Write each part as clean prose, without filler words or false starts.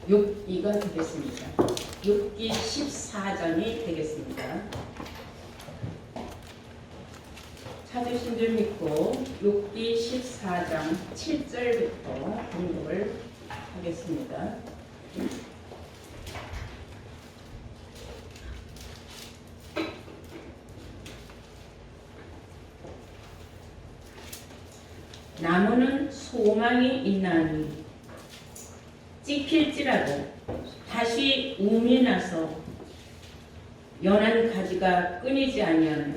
욥기가 되겠습니다. 욥기 14장이 되겠습니다. 찾으신 줄 믿고 욥기 14장 7절부터 공독을 하겠습니다. 나무는 소망이 있나니 찍힐지라도 다시 움이 나서 연한 가지가 끊이지 아니하며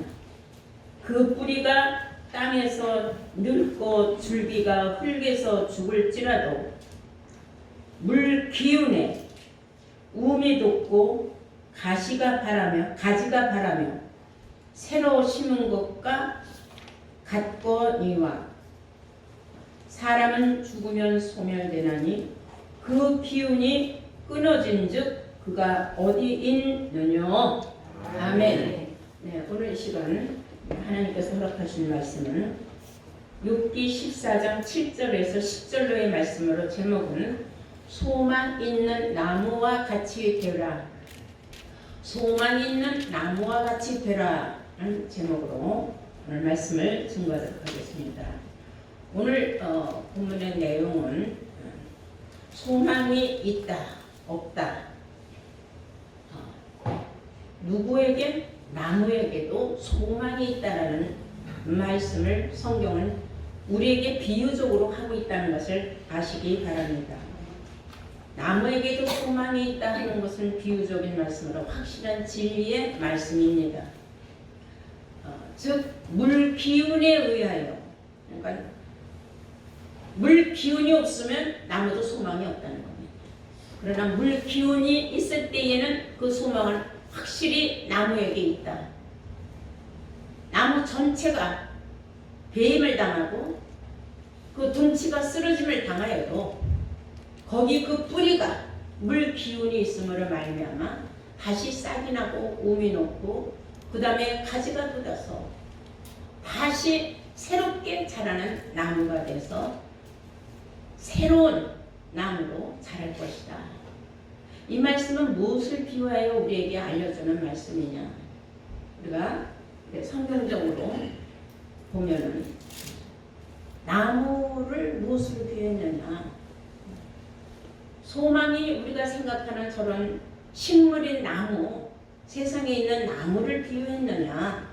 그 뿌리가 땅에서 늙고 줄기가 흙에서 죽을지라도 물 기운에 움이 돋고 가지가 바라며 새로 심은 것과 같거니와 사람은 죽으면 소멸되나니 그 기운이 끊어진즉 그가 어디 있느냐. 아멘. 네, 오늘 이 시간 하나님께서 허락하신 말씀은 욥기 14장 7절에서 10절로의 말씀으로 제목은 소망 있는 나무와 같이 되라. 소망 있는 나무와 같이 되라 라는 제목으로 오늘 말씀을 증거하도록 하겠습니다. 오늘 본문의 내용은 소망이 있다, 없다. 누구에게? 나무에게도 소망이 있다라는 말씀을 성경은 우리에게 비유적으로 하고 있다는 것을 아시기 바랍니다. 나무에게도 소망이 있다 하는 것은 비유적인 말씀으로 확실한 진리의 말씀입니다. 즉 물 기운에 의하여, 그러니까 물 기운이 없으면 나무도 소망이 없다는 겁니다. 그러나 물 기운이 있을 때에는 그 소망은 확실히 나무에게 있다. 나무 전체가 배임을 당하고 그 둥치가 쓰러짐을 당하여도 거기 그 뿌리가 물 기운이 있음으로 말미암아 다시 싹이 나고 움이 녹고 그 다음에 가지가 돋아서 다시 새롭게 자라는 나무가 돼서 새로운 나무로 자랄 것이다. 이 말씀은 무엇을 비유하여 우리에게 알려주는 말씀이냐? 우리가 성경적으로 보면은 나무를 무엇으로 비유했느냐? 소망이 우리가 생각하는 저런 식물인 나무, 세상에 있는 나무를 비유했느냐?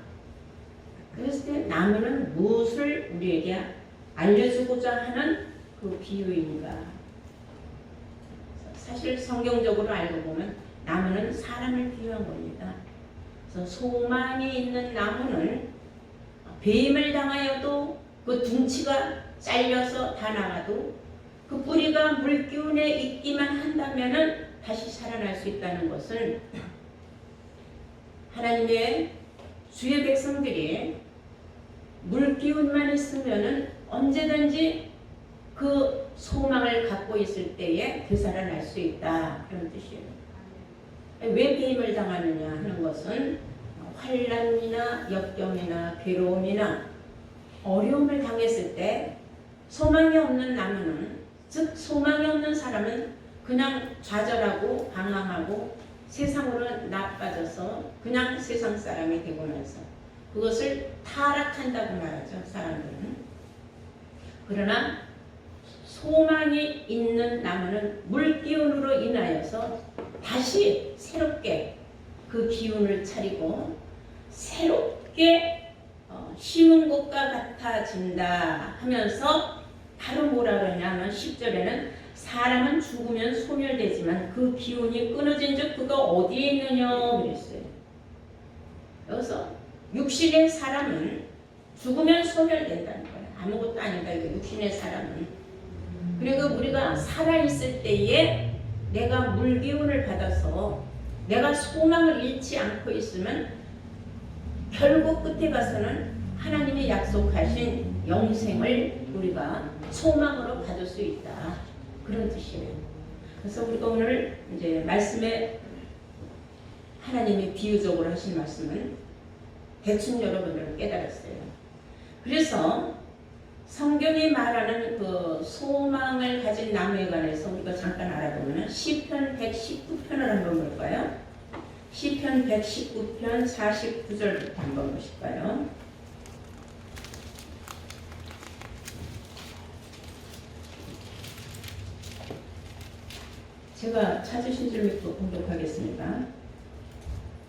그랬을 때 나무는 무엇을 우리에게 알려주고자 하는 그 비유인가? 사실 성경적으로 알고 보면 나무는 사람을 비유한 겁니다. 그래서 소망이 있는 나무는 배임을 당하여도 그 둥치가 잘려서 다 나가도 그 뿌리가 물기운에 있기만 한다면은 다시 살아날 수 있다는 것은 하나님의 주의 백성들이 물기운만 있으면은 언제든지 그 소망을 갖고 있을 때에 되살아날 수 있다. 그런 뜻이에요. 왜 배임을 당하느냐 하는 것은 환난이나 역경이나 괴로움이나 어려움을 당했을 때 소망이 없는 나무는, 즉 소망이 없는 사람은 그냥 좌절하고 방황하고 세상으로 나빠져서 그냥 세상 사람이 되고 나서 그것을 타락한다고 말하죠, 사람들은. 그러나 소망이 있는 나무는 물기운으로 인하여서 다시 새롭게 그 기운을 차리고 새롭게 심은 것과 같아진다 하면서 바로 뭐라 그러냐면 10절에는 사람은 죽으면 소멸되지만 그 기운이 끊어진 즉 그가 어디에 있느냐 그랬어요. 여기서 육신의 사람은 죽으면 소멸된다는 거예요. 아무것도 아니다. 이거 육신의 사람은. 그리고 우리가 살아있을 때에 내가 물기운을 받아서 내가 소망을 잃지 않고 있으면 결국 끝에 가서는 하나님이 약속하신 영생을 우리가 소망으로 받을 수 있다. 그런 뜻이에요. 그래서 우리가 오늘 이제 말씀에 하나님이 비유적으로 하신 말씀은 대충 여러분들은 깨달았어요. 그래서 성경이 말하는 그 소망을 가진 나무에 관해서 우리가 잠깐 알아보면 시편 119편을 한번 볼까요? 시편 119편 49절부터 한번 보실까요? 제가 찾으신 줄 믿고 공독하겠습니다.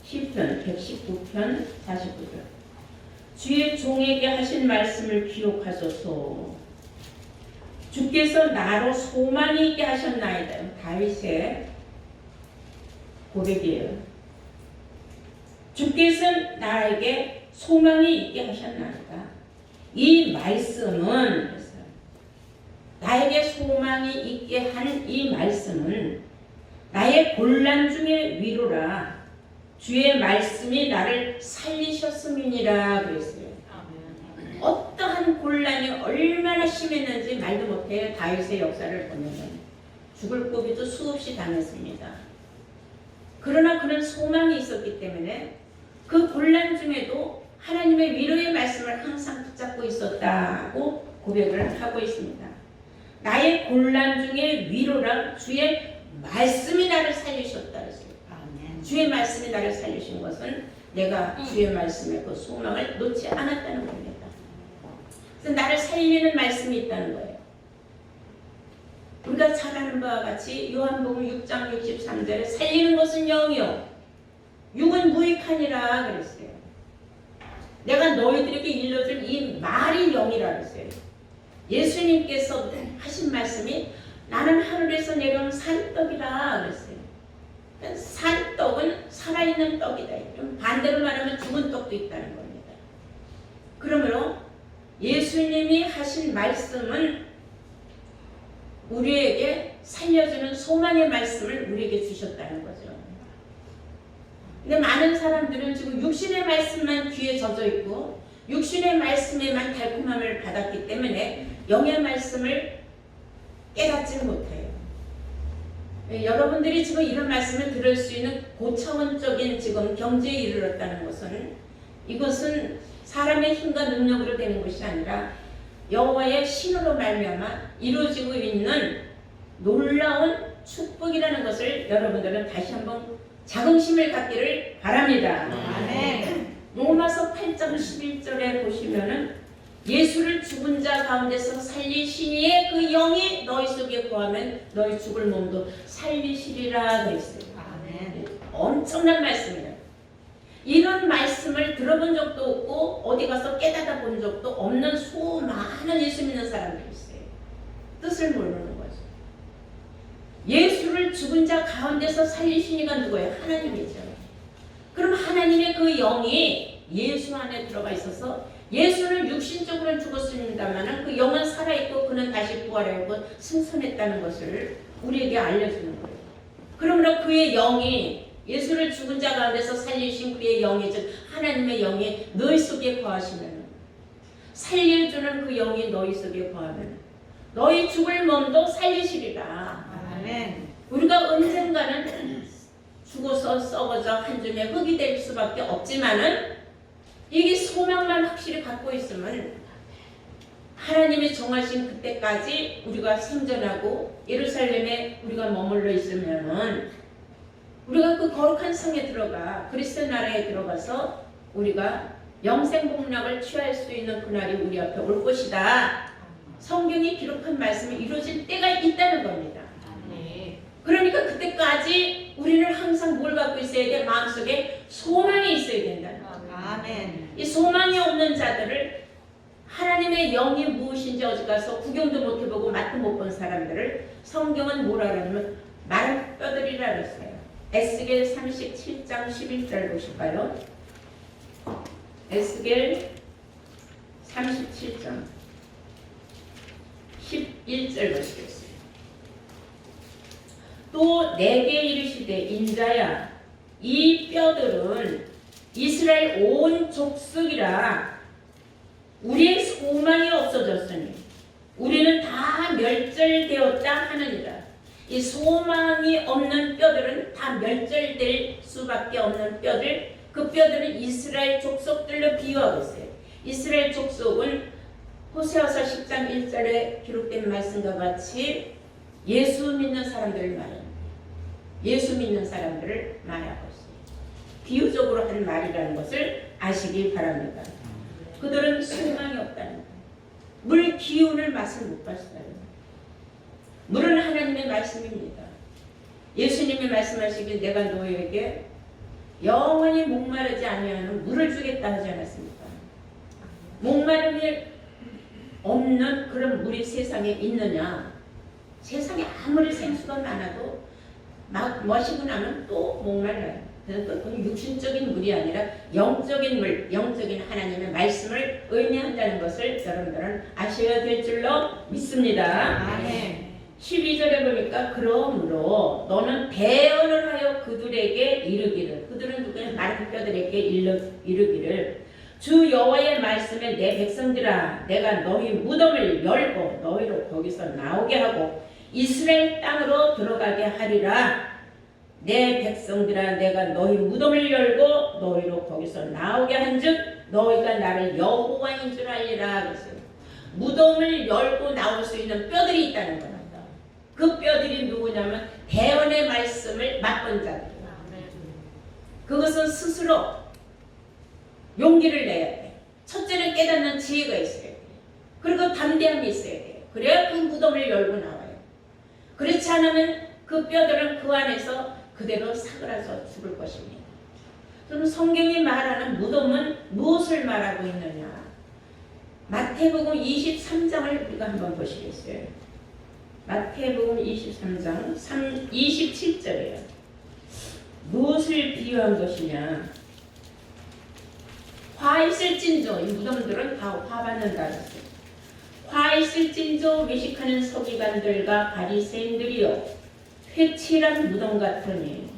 시편 119편 49절. 주의 종에게 하신 말씀을 기록하소서. 주께서 나로 소망이 있게 하셨나이다. 다윗의 고백이에요. 주께서 나에게 소망이 있게 하셨나이다. 이 말씀은 나에게 소망이 있게 한 이 말씀은 나의 곤란 중에 위로라. 주의 말씀이 나를 살리셨음이니라 그랬어요. 어떠한 곤란이 얼마나 심했는지 말도 못해. 다윗의 역사를 보면 죽을 고비도 수없이 당했습니다. 그러나 그는 소망이 있었기 때문에 그 곤란 중에도 하나님의 위로의 말씀을 항상 붙잡고 있었다고 고백을 하고 있습니다. 나의 곤란 중에 위로랑 주의 말씀이 나를 살리셨다 그랬어요. 주의 말씀이 나를 살리신 것은 내가 주의 말씀의 그 소망을 놓지 않았다는 겁니다. 그래서 나를 살리는 말씀이 있다는 거예요. 우리가 잘 아는 바와 같이 요한복음 6장 63절에 살리는 것은 영이요 육은 무익하니라 그랬어요. 내가 너희들에게 일러줄 이 말이 영이라 그랬어요. 예수님께서 하신 말씀이 나는 하늘에서 내려온 산떡이라 그랬어요. 산떡은 살아있는 떡이다. 좀 반대로 말하면 죽은 떡도 있다는 겁니다. 그러므로 예수님이 하신 말씀은 우리에게 살려주는 소망의 말씀을 우리에게 주셨다는 거죠. 근데 많은 사람들은 지금 육신의 말씀만 귀에 젖어 있고 육신의 말씀에만 달콤함을 받았기 때문에 영의 말씀을 깨닫지 못해요. 여러분들이 지금 이런 말씀을 들을 수 있는 고차원적인 지금 경지에 이르렀다는 것은 이것은 사람의 힘과 능력으로 되는 것이 아니라 여호와의 신으로 말미암아 이루어지고 있는 놀라운 축복이라는 것을 여러분들은 다시 한번 자긍심을 갖기를 바랍니다. 아멘. 로마서 8장 11절에 보시면은 예수를 죽은 자 가운데서 살리시니의 그 영이 너희 속에 거하면 너희 죽을 몸도 살리시리라 그랬어요. 아멘. 엄청난 말씀이에요. 이런 말씀을 들어본 적도 없고 어디 가서 깨닫아 본 적도 없는 수많은 예수 믿는 사람들이 있어요. 뜻을 모르는 거죠. 예수를 죽은 자 가운데서 살리시니가 누구예요? 하나님이죠. 그럼 하나님의 그 영이 예수 안에 들어가 있어서 예수는 육신적으로는 죽었습니다만 그 영은 살아있고 그는 다시 부활하고 승천했다는 것을 우리에게 알려주는 거예요. 그러므로 그의 영이 예수를 죽은 자 가운데서 살리신 그의 영이 즉 하나님의 영이 너희 속에 거하시면 살려주는 그 영이 너희 속에 거하면 너희 죽을 몸도 살리시리라. 아멘. 우리가 언젠가는 죽어서 썩어져 한 줌의 흙이 될 수밖에 없지만은 이게 소망만 확실히 갖고 있으면 하나님이 정하신 그때까지 우리가 생존하고 예루살렘에 우리가 머물러 있으면은 우리가 그 거룩한 성에 들어가 그리스도 나라에 들어가서 우리가 영생복락을 취할 수 있는 그날이 우리 앞에 올 것이다. 성경이 기록한 말씀이 이루어질 때가 있다는 겁니다. 그러니까 그때까지 우리는 항상 뭘 갖고 있어야 돼? 마음속에 소망이 있어야 된다는 거예요. 아멘. 이 소망이 없는 자들을 하나님의 영이 무엇인지 어디 가서 구경도 못 해보고 맛도 못 본 사람들을 성경은 뭐라 그러냐면 마른 뼈들이라 그랬어요. 에스겔 37장 11절 보실까요? 에스겔 37장 11절 보시겠어요. 또 내게 이르시되 인자야 이 뼈들은 이스라엘 온 족속이라 우리의 소망이 없어졌으니 우리는 다 멸절되었다 하느니라. 이 소망이 없는 뼈들은 다 멸절될 수밖에 없는 뼈들, 그 뼈들은 이스라엘 족속들로 비유하고 있어요. 이스라엘 족속은 호세아서 10장 1절에 기록된 말씀과 같이 예수 믿는 사람들을 말합니다. 예수 믿는 사람들을 말하고 있어요. 비유적으로 하는 말이라는 것을 아시기 바랍니다. 그들은 소망이 없다는 거예요. 물 기운을 맛을 못 봤어요. 물은 하나님의 말씀입니다. 예수님이 말씀하시길 내가 너희에게 영원히 목마르지 아니하는 물을 주겠다 하지 않았습니까? 목마름이 없는 그런 물이 세상에 있느냐? 세상에 아무리 생수가 많아도 막 마시고 나면 또 목말라요. 그래서 그건 육신적인 물이 아니라 영적인 물, 영적인 하나님의 말씀을 의미한다는 것을 여러분들은 아셔야 될 줄로 믿습니다. 아멘. 12절에 보니까 그러므로 너는 대언을 하여 그들에게 이르기를, 그들은 누구냐? 마른 뼈들에게 이르기를 주 여호와의 말씀에 내 백성들아 내가 너희 무덤을 열고 너희로 거기서 나오게 하고 이스라엘 땅으로 들어가게 하리라. 내 백성들아 내가 너희 무덤을 열고 너희로 거기서 나오게 한즉 너희가 나를 여호와인 줄 알리라. 그랬어요. 무덤을 열고 나올 수 있는 뼈들이 있다는 겁니다. 그 뼈들이 누구냐면 대언의 말씀을 맛본 자들이에요. 그것은 스스로 용기를 내야 돼요. 첫째는 깨닫는 지혜가 있어야 돼요. 그리고 담대함이 있어야 돼요. 그래야 그 무덤을 열고 나와요. 그렇지 않으면 그 뼈들은 그 안에서 그대로 사그라져 죽을 것입니다. 그럼 성경이 말하는 무덤은 무엇을 말하고 있느냐? 마태복음 23장을 우리가 한번 보시겠어요? 마태복음 23장 27절이에요. 무엇을 비유한 것이냐? 화 있을진저, 이 무덤들은 다 화 받는다 그랬어요. 화 있을진저 외식하는 서기관들과 바리새인들이여 회칠한 무덤 같으니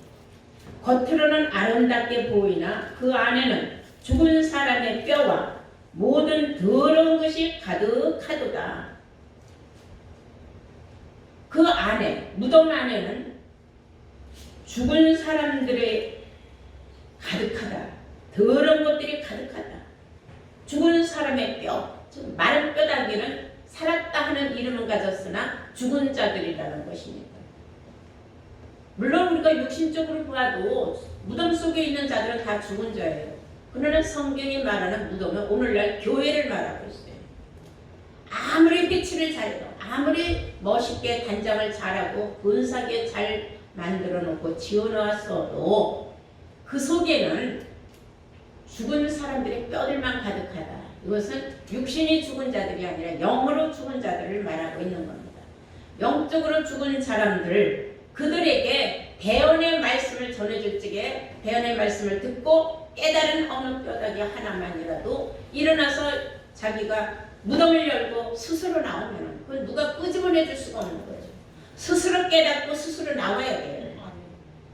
겉으로는 아름답게 보이나 그 안에는 죽은 사람의 뼈와 모든 더러운 것이 가득하도다. 그 안에, 무덤 안에는 죽은 사람들의 가득하다. 더러운 것들이 가득하다. 죽은 사람의 뼈, 즉 마른 뼈다귀는 살았다 하는 이름은 가졌으나 죽은 자들이라는 것입니다. 물론 우리가 육신적으로 봐도 무덤 속에 있는 자들은 다 죽은 자예요. 그러나 성경이 말하는 무덤은 오늘날 교회를 말하고 있어요. 아무리 배치를 잘해도 아무리 멋있게 단장을 잘하고 근사하게 잘 만들어 놓고 지어놓았어도 그 속에는 죽은 사람들의 뼈들만 가득하다. 이것은 육신이 죽은 자들이 아니라 영으로 죽은 자들을 말하고 있는 겁니다. 영적으로 죽은 사람들, 그들에게 대언의 말씀을 전해줄 적에 대언의 말씀을 듣고 깨달은 어느 뼈다귀 하나만이라도 일어나서 자기가 무덤을 열고 스스로 나오면 그건 누가 끄집어내 줄 수가 없는 거죠. 스스로 깨닫고 스스로 나와야 돼요.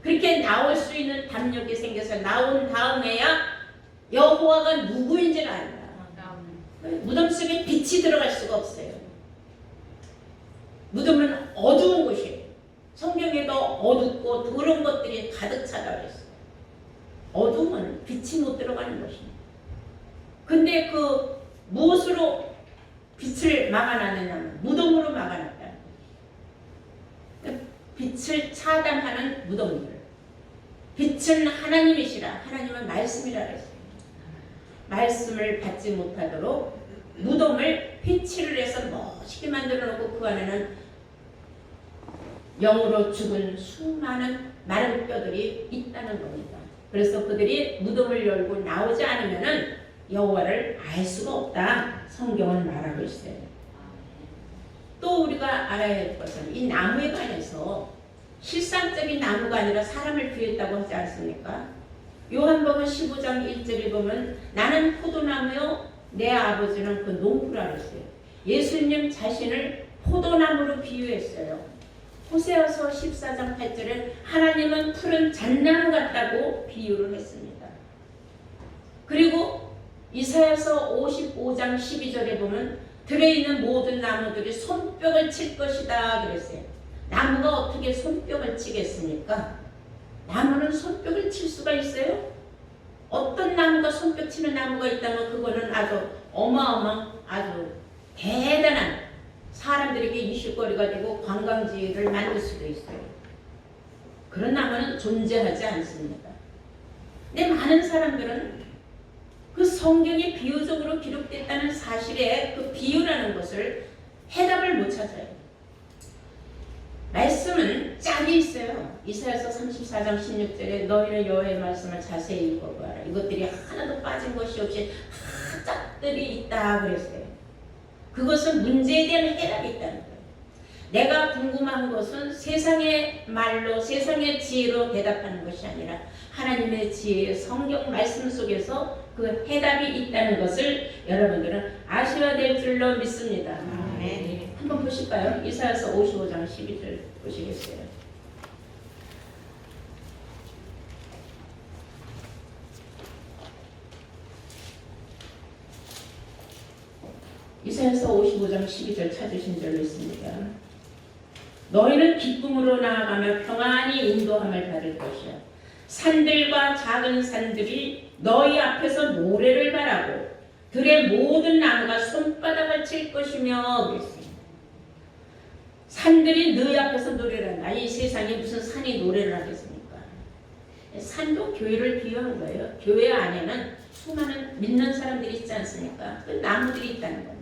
그렇게 나올 수 있는 담력이 생겨서 나온 다음에야 여호와가 누구인지를 안다. 무덤 속에 빛이 들어갈 수가 없어요. 무덤은 어두운 곳이에요. 성경에도 어둡고 더러운 것들이 가득 차다 그랬어요. 어둠은 빛이 못 들어가는 것입니다. 근데 그 무엇으로 빛을 막아놨느냐면 무덤으로 막아놨다. 빛을 차단하는 무덤들. 빛은 하나님이시라. 하나님은 말씀이라 그랬어요. 말씀을 받지 못하도록 무덤을 회칠을 해서 멋있게 만들어 놓고 그 안에는 영으로 죽은 수많은 마른 뼈들이 있다는 겁니다. 그래서 그들이 무덤을 열고 나오지 않으면은 여호와를 알 수가 없다. 성경은 말하고 있어요. 또 우리가 알아야 할 것은 이 나무에 관해서 실상적인 나무가 아니라 사람을 비유했다고 하지 않습니까? 요한복음 15장 1절에 보면 나는 포도나무요 내 아버지는 그 농부라 그랬어요. 예수님 자신을 포도나무로 비유했어요. 호세아서 14장 8절에 하나님은 푸른 잣나무 같다고 비유를 했습니다. 그리고 이사야서 55장 12절에 보면 들에 있는 모든 나무들이 손뼉을 칠 것이다 그랬어요. 나무가 어떻게 손뼉을 치겠습니까? 나무는 손뼉을 칠 수가 있어요? 어떤 나무가 손뼉 치는 나무가 있다면 그거는 아주 어마어마한 아주 대단한 사람들에게 이슈거리가 되고 관광지를 만들 수도 있어요. 그런 나무는 존재하지 않습니다. 근데 많은 사람들은 그 성경에 비유적으로 기록됐다는 사실에 그 비유라는 것을 해답을 못 찾아요. 말씀은 짝이 있어요. 이사야서 34장 16절에 너희는 여호와의 말씀을 자세히 읽어보아라. 이것들이 하나도 빠진 것이 없이 다 짝들이 있다 그랬어요. 그것은 문제에 대한 해답이 있다는 거예요. 내가 궁금한 것은 세상의 말로 세상의 지혜로 대답하는 것이 아니라 하나님의 지혜 성경 말씀 속에서 그 해답이 있다는 것을 여러분들은 아셔야 될 줄로 믿습니다. 네. 한번 보실까요? 이사야서 55장 12절 보시겠어요? 이사야서 55장 12절 찾으신 줄로 있습니다. 너희는 기쁨으로 나아가며 평안히 인도함을 받을 것이야. 산들과 작은 산들이 너희 앞에서 노래를 말하고 들의 모든 나무가 손바닥을 칠 것이며 그랬어요. 산들이 너희 앞에서 노래를 한다. 이 세상에 무슨 산이 노래를 하겠습니까? 산도 교회를 비유한 거예요. 교회 안에는 수많은 믿는 사람들이 있지 않습니까? 그 나무들이 있다는 겁니다.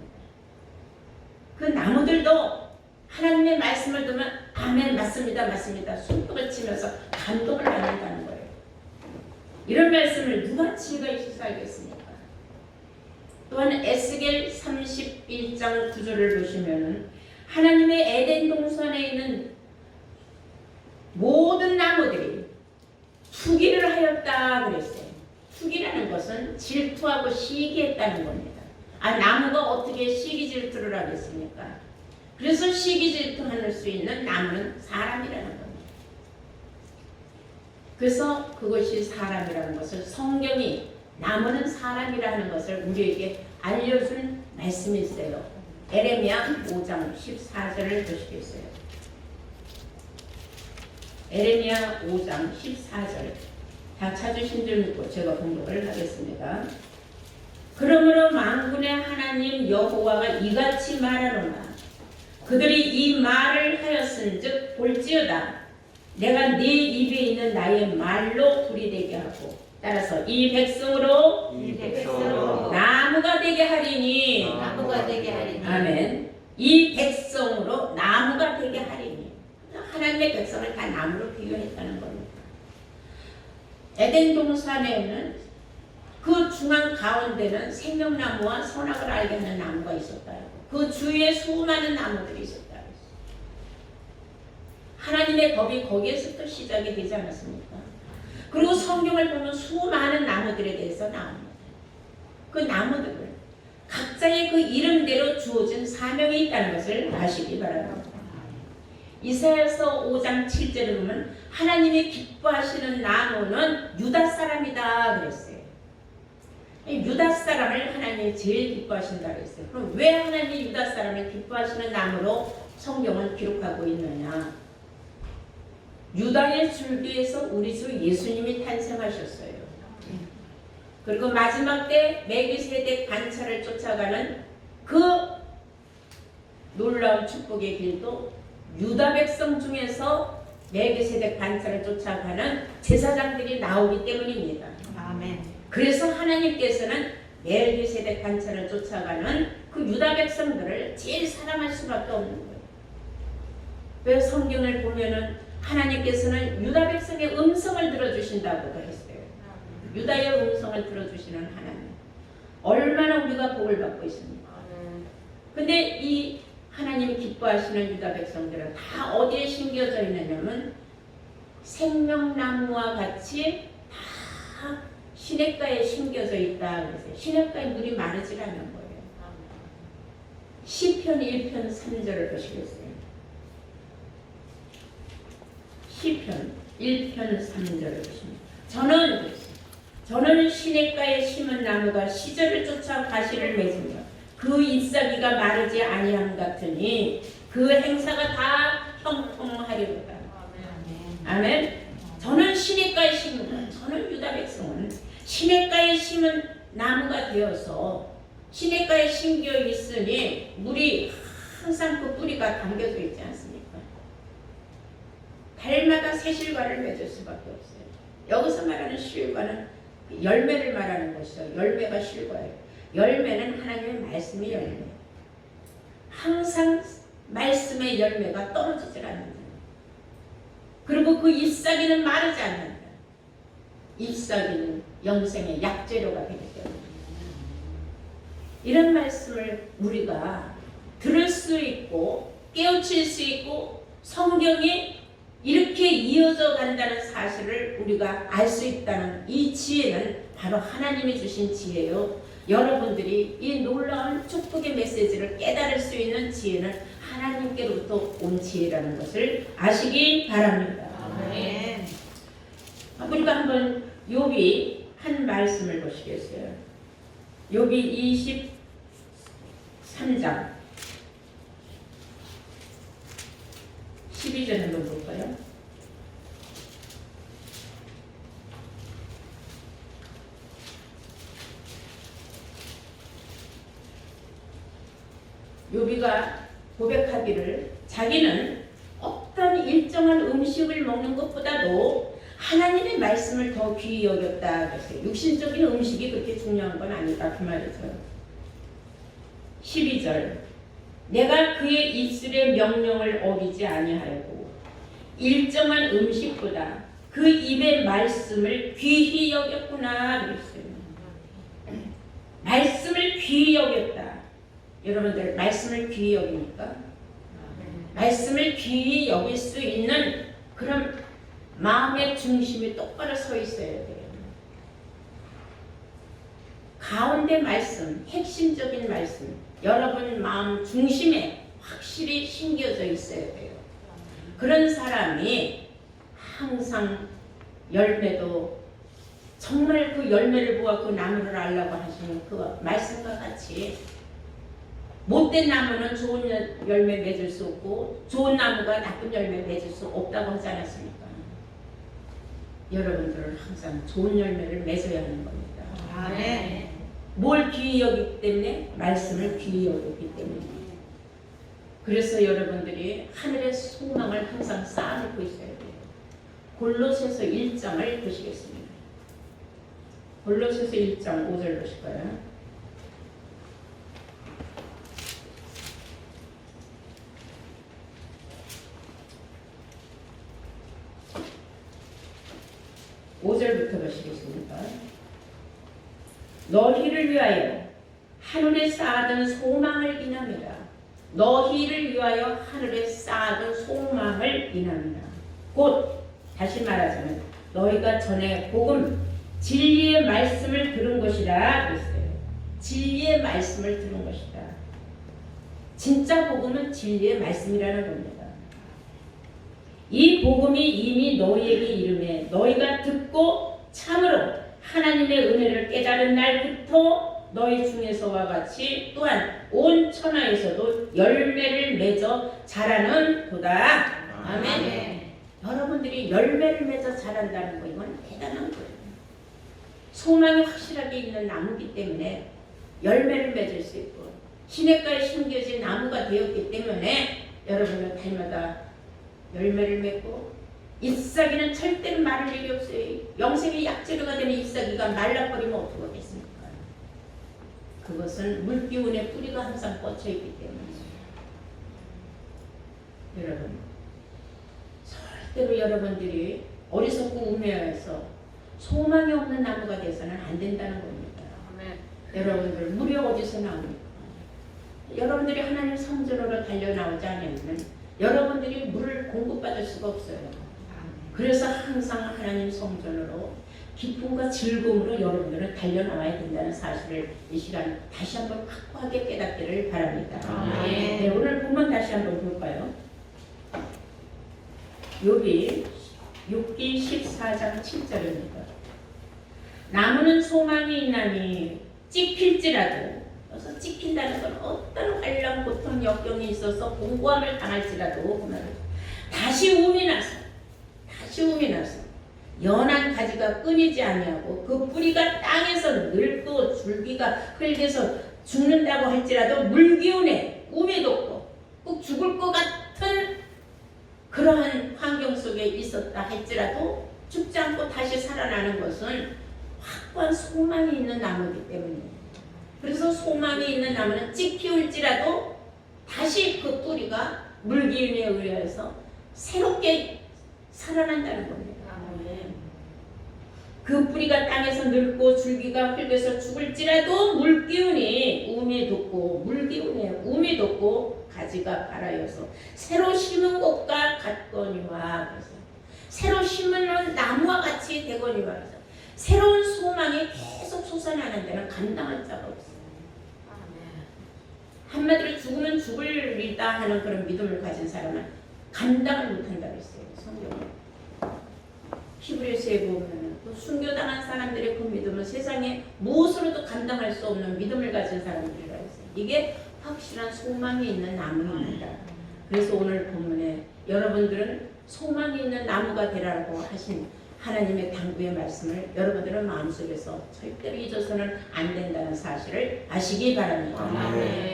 그 나무들도 하나님의 말씀을 듣면 아멘 맞습니다 맞습니다 손뼉을 치면서 감동을 받는다는 거예요. 이런 말씀을 누가 지혜가 있어서 알겠습니까? 또한 에스겔 31장 9절을 보시면은 하나님의 에덴 동산에 있는 모든 나무들이 투기를 하였다 그랬어요. 투기라는 것은 질투하고 시기했다는 겁니다. 나무가 어떻게 시기 질투를 하겠습니까? 그래서 시기 질투할 수 있는 나무는 사람이라는 겁니다. 그래서 그것이 사람이라는 것을 성경이 나무는 사람이라는 것을 우리에게 알려준 말씀이 있어요. 에레미야 5장 14절을 보시겠어요? 에레미야 5장 14절 다 찾으신 줄 믿고 제가 공독을 하겠습니다. 그러므로 만군의 하나님 여호와가 이같이 말하노라. 그들이 이 말을 하였은즉 볼지어다. 내가 네 입에 있는 나의 말로 불이 되게 하고 따라서 이 백성으로 나무가 되게 하리니. 나무가 되게 하리니. 아멘. 이 백성으로 나무가 되게 하리니. 하나님의 백성을 다 나무로 비유했다는 겁니다. 에덴 동산에는 그 중앙 가운데는 생명나무와 선악을 알게 하는 나무가 있었다. 그 주위에 수많은 나무들이 있었다. 하나님의 법이 거기에서부터 시작이 되지 않았습니까? 그리고 성경을 보면 수많은 나무들에 대해서 나옵니다. 그 나무들을 각자의 그 이름대로 주어진 사명이 있다는 것을 아시기 바랍니다. 이사야서 5장 7절을 보면 하나님이 기뻐하시는 나무는 유다 사람이다 그랬어요. 유다 사람을 하나님이 제일 기뻐하신다 그랬어요. 그럼 왜 하나님이 유다 사람을 기뻐하시는 나무로 성경을 기록하고 있느냐? 유다의 줄기에서 우리 주 예수님이 탄생하셨어요. 그리고 마지막 때 멜기세덱 반차를 쫓아가는 그 놀라운 축복의 길도 유다 백성 중에서 멜기세덱 반차를 쫓아가는 제사장들이 나오기 때문입니다. 아멘. 그래서 하나님께서는 멜기세덱 반차를 쫓아가는 그 유다 백성들을 제일 사랑할 수밖에 없는 거예요. 왜 성경을 보면은 하나님께서는 유다 백성의 음성을 들어주신다고 했어요. 유다의 음성을 들어주시는 하나님. 얼마나 우리가 복을 받고 있습니까? 근데 이 하나님이 기뻐하시는 유다 백성들은 다 어디에 심겨져 있느냐면 생명나무와 같이 다 시냇가에 심겨져 있다 그랬어요. 시냇가에 물이 마르질 않는 거예요. 시편 1편 3절을 보시겠어요? 시편 1편 3절을 보십니다. 저는 시냇가에 심은 나무가 시절을 쫓아 가시를 맺으며 그 잎사귀가 마르지 아니함 같으니 그 행사가 다 형통하리로다. 아멘. 저는 시냇가에 심은 저는 유다 백성은 시냇가에 심은 나무가 되어서 시냇가에 심겨 있으니 물이 항상 그 뿌리가 담겨져 있지 않습니까? 달마다 새 실과를 맺을 수밖에 없어요. 여기서 말하는 실과는 열매를 말하는 것이죠. 열매가 실과예요. 열매는 하나님의 말씀의 열매. 항상 말씀의 열매가 떨어지질 않는다. 그리고 그 잎사귀는 마르지 않는다. 잎사귀는 영생의 약재료가 되기 때문에 이런 말씀을 우리가 들을 수 있고 깨우칠 수 있고 성경이 이렇게 이어져 간다는 사실을 우리가 알 수 있다는 이 지혜는 바로 하나님이 주신 지혜요. 여러분들이 이 놀라운 축복의 메시지를 깨달을 수 있는 지혜는 하나님께로부터 온 지혜라는 것을 아시기 바랍니다. 아멘. 우리가 한번 욥이 한 말씀을 보시겠어요? 욥이 23장 12절 한번 볼까요? 욥이가 고백하기를 자기는 어떤 일정한 음식을 먹는 것보다도 하나님의 말씀을 더 귀히 여겼다 그랬어요. 육신적인 음식이 그렇게 중요한 건 아니다 그 말이죠. 12절 내가 그의 입술의 명령을 어기지 아니하였고 일정한 음식보다 그 입의 말씀을 귀히 여겼구나 그랬어요. 말씀을 귀히 여겼다. 여러분들 말씀을 귀히 여깁니까? 말씀을 귀히 여길 수 있는 그런 마음의 중심이 똑바로 서 있어야 돼요. 가운데 말씀, 핵심적인 말씀, 여러분 마음 중심에 확실히 심겨져 있어야 돼요. 그런 사람이 항상 열매도 정말 그 열매를 보아 그 나무를 알라고 하시는 그 말씀과 같이 못된 나무는 좋은 열매 맺을 수 없고 좋은 나무가 나쁜 열매 맺을 수 없다고 하지 않았습니까? 여러분들은 항상 좋은 열매를 맺어야 하는 겁니다. 아멘. 뭘 귀히 여기기 때문에? 말씀을 귀히 여기기 때문에. 그래서 여러분들이 하늘의 소망을 항상 쌓아놓고 있어야 돼요. 골로새서 1장을 보시겠습니다. 골로새서 1장 5절 보실까요? (5절부터) 보시겠습니까? 너희를 위하여 하늘에 쌓아둔 소망을 인함이라. 너희를 위하여 하늘에 쌓아둔 소망을 인함이라. 곧 다시 말하자면 너희가 전에 복음 진리의 말씀을 들은 것이라 그랬어요. 진리의 말씀을 들은 것이다. 진짜 복음은 진리의 말씀이라는 겁니다. 이 복음이 이미 너희에게 이르매 너희가 듣고 참으로 하나님의 은혜를 깨달은 날부터 너희 중에서와 같이 또한 온 천하에서도 열매를 맺어 자라는 도다. 아멘. 여러분들이 열매를 맺어 자란다는 거 이건 대단한 거예요. 소망이 확실하게 있는 나무기 때문에 열매를 맺을 수 있고 시냇가에 심겨진 나무가 되었기 때문에 여러분은 달마다 열매를 맺고 잎사귀는 절대로 마를 일이 없어요. 영생의 약재료가 되는 잎사귀가 말라버리면 어떻게 하겠습니까? 그것은 물기운의 뿌리가 항상 뻗쳐있기 때문이죠. 여러분 절대로 여러분들이 어리석고 우매해서 소망이 없는 나무가 돼서는 안 된다는 겁니다. 여러분들 물이 어디서 나옵니까? 여러분들이 하나님 성전으로 달려나오지 않으면 여러분들이 물을 공급받을 수가 없어요. 그래서 항상 하나님 성전으로 기쁨과 즐거움으로 여러분들은 달려나와야 된다는 사실을 이 시간 다시 한번 확고하게 깨닫기를 바랍니다. 네, 오늘 본문 다시 한번 볼까요? 욥기 14장 7절입니다. 나무는 소망이 있나니 찍힐지라도, 그래서 찍힌다는 건 어떤 환란, 고통, 역경이 있어서 공고함을 당할지라도 다시 움이 나서 연한 가지가 끊이지 아니하고 그 뿌리가 땅에서 늙고 줄기가 흙에서 죽는다고 할지라도 물기운에 우매 돋고 꼭 죽을 것 같은 그러한 환경 속에 있었다 할지라도 죽지 않고 다시 살아나는 것은 확고한 소망이 있는 나무이기 때문입니다. 그래서 소망이 있는 나무는 찢기울지라도 다시 그 뿌리가 물기운에 의해서 새롭게 살아난다는 겁니다. 그 뿌리가 땅에서 늙고 줄기가 흙에서 죽을지라도 물기운이 우미 돋고 물기운에 우미 돋고 가지가 발하여서 새로 심은 것과 같거니와 그래서 새로 심은 나무와 같이 되거니와 그래서 새로운 소망이 계속 솟아나는 데는 감당할 자가 없어요. 한마디로 죽으면 죽을리다 하는 그런 믿음을 가진 사람은 감당을 못한다고 했어요. 성경에 히브리서에 보면 또 순교당한 사람들의 그 믿음은 세상에 무엇으로도 감당할 수 없는 믿음을 가진 사람들이라 했어요. 이게 확실한 소망이 있는 나무입니다. 그래서 오늘 본문에 여러분들은 소망이 있는 나무가 되라고 하신 하나님의 당부의 말씀을 여러분들은 마음속에서 절대로 잊어서는 안 된다는 사실을 아시기 바랍니다.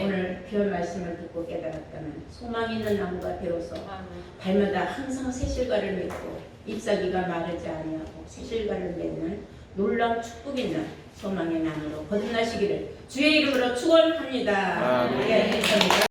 오늘 귀한 말씀을 듣고 깨달았다면 소망이 있는 나무가 되어서 발마다 항상 새실과를 맺고 잎사귀가 마르지 아니하고 새실과를 맺는 놀라운 축복 있는 소망의 나무로 거듭나시기를 주의 이름으로 축원합니다. 아멘. 예, 감사합니다.